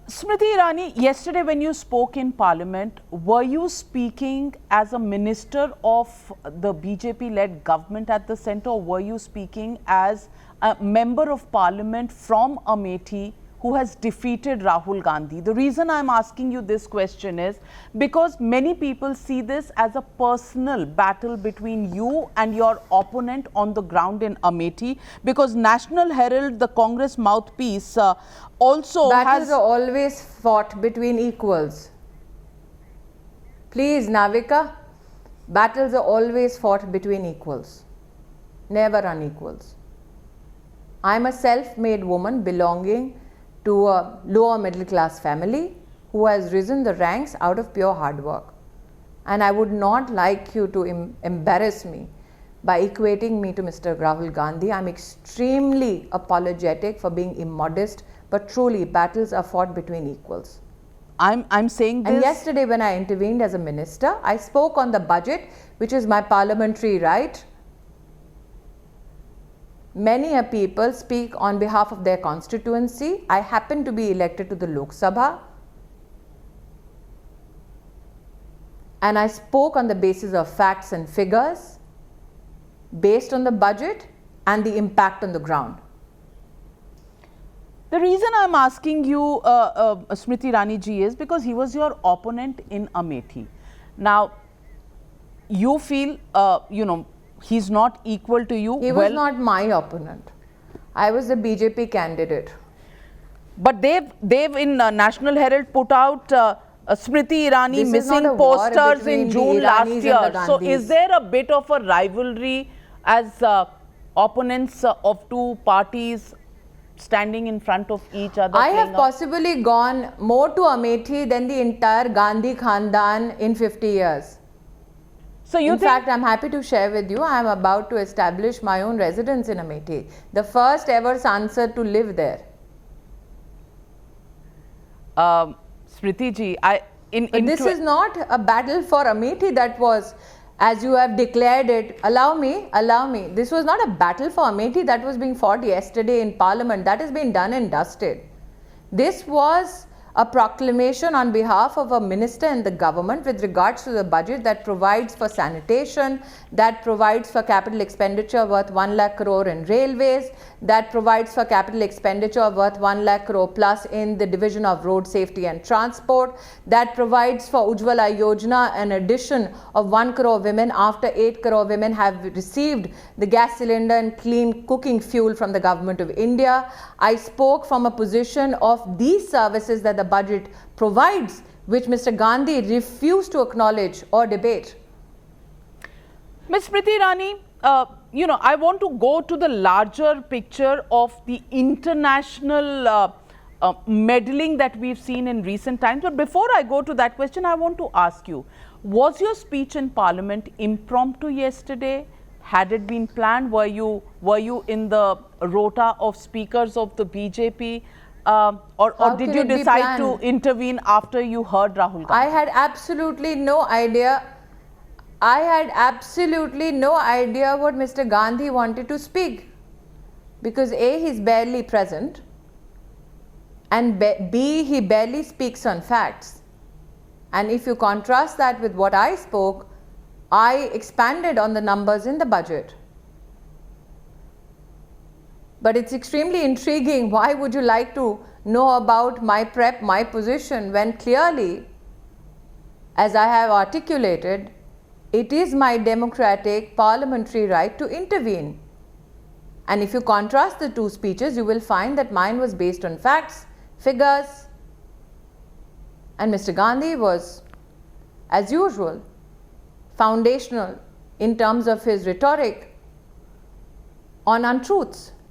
Smriti Irani, yesterday when you spoke in Parliament, were you speaking as a minister of the BJP-led government at the centre, or were you speaking as a member of Parliament from Amethi who has defeated Rahul Gandhi? The reason I'm asking you this question is because many people see this as a personal battle between you and your opponent on the ground in Amethi, because National Herald, the Congress mouthpiece, also battles are always fought between equals. Please, Navika, battles are always fought between equals, never unequals. I'm a self-made woman belonging to a lower middle class family who has risen the ranks out of pure hard work. And I would not like you to embarrass me by equating me to Mr. Rahul Gandhi. I'm extremely apologetic for being immodest, but truly battles are fought between equals. I'm saying this. And yesterday when I intervened as a minister, I spoke on the budget, which is my parliamentary right. Many a people speak on behalf of their constituency. I happen to be elected to the Lok Sabha. And I spoke on the basis of facts and figures, based on the budget and the impact on the ground. The reason I'm asking you, Smriti Irani ji, is because he was your opponent in Amethi. Now, you feel, he's not equal to you. He was not my opponent. I was the BJP candidate. But they've in National Herald put out Smriti Irani missing posters in June last year. So is there a bit of a rivalry as opponents of two parties standing in front of each other? I have possibly gone more to Amethi than the entire Gandhi Khandan in 50 years. So in fact, I'm happy to share with you, I am about to establish my own residence in Amethi, the first ever Sansad to live there. Smriti ji, this is not a battle for Amethi that was, as you have declared it. Allow me. This was not a battle for Amethi that was being fought yesterday in Parliament. That has been done and dusted. This was a proclamation on behalf of a minister in the government with regards to the budget that provides for sanitation, that provides for capital expenditure worth 1 lakh crore in railways, that provides for capital expenditure worth 1 lakh crore plus in the division of road safety and transport, that provides for Ujjwala Yojana an addition of 1 crore women after 8 crore women have received the gas cylinder and clean cooking fuel from the government of India. I spoke from a position of these services that the budget provides, which Mr. Gandhi refused to acknowledge or debate. Ms. Smriti Irani, I want to go to the larger picture of the international meddling that we've seen in recent times. But before I go to that question, I want to ask you, was your speech in Parliament impromptu yesterday? Had it been planned? Were you in the rota of speakers of the BJP? Or did you decide to intervene after you heard Rahul Gandhi? I had absolutely no idea. I had absolutely no idea what Mr. Gandhi wanted to speak, because A, he's barely present, and B, he barely speaks on facts. And if you contrast that with what I spoke, I expanded on the numbers in the budget. But it's extremely intriguing. Why would you like to know about my prep, my position, when clearly, as I have articulated, it is my democratic parliamentary right to intervene. And if you contrast the two speeches, you will find that mine was based on facts, figures, and Mr. Gandhi was, as usual, foundational in terms of his rhetoric on untruths.